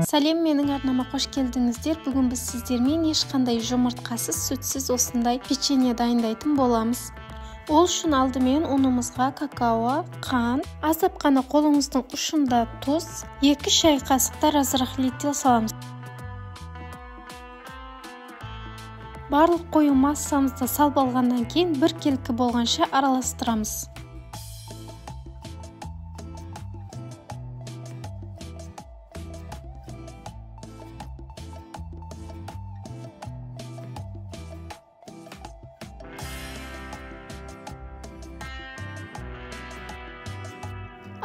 Сәлем, менің арнама қош келдіңіздер. Бүгін біз сіздермен ешқандай жұмыртқасыз, сүтсіз осындай печенье дайындайтын боламыз. Ол үшін алдымен ұнымызға какао, қант, аздап қана қолыңыздың ұшында тұз, 2 шай қасықтар разрыхлитель саламыз. Барлық қою массамызды салып алғаннан кейін бір келкі болғанша араластырамыз.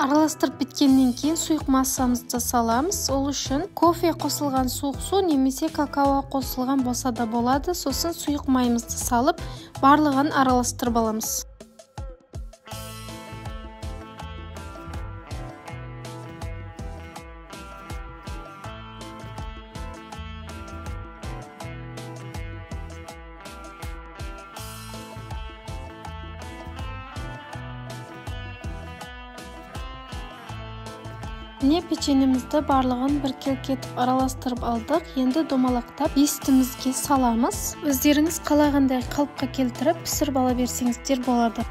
Араластырып біткеннен кейін сұйық массамызды саламыз. Ол үшін кофе қосылған суық су немесе какао қосылған болса да болады. Сосын сұйық майымызды салып, барлығын араластырып аламыз. Міне печеньемізді барлығын бір келкетіп араластырып алдық. Енді домалақтап естімізге саламыз. Өздеріңіз қалағандай қалыпқа келтіріп пісіріп ала берсеңіздер болады.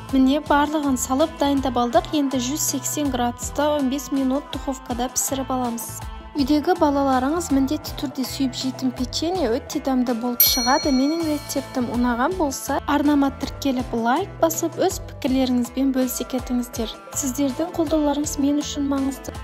Міне барлығын салып дайындап алдық. Енді 180 градуста 15 минут духовкада пісіріп аламыз. Үйдегі балаларыңыз міндетті түрде сүйіп жейтін печенье өте дәмді болып шығады. Менің рецептім ұнаған болса, арнама тіркеліп лайк басып, өз пікірлеріңізбен бөлісе кетіңіздер. Сіздердің қолдауларыңыз мен үшін маңызды.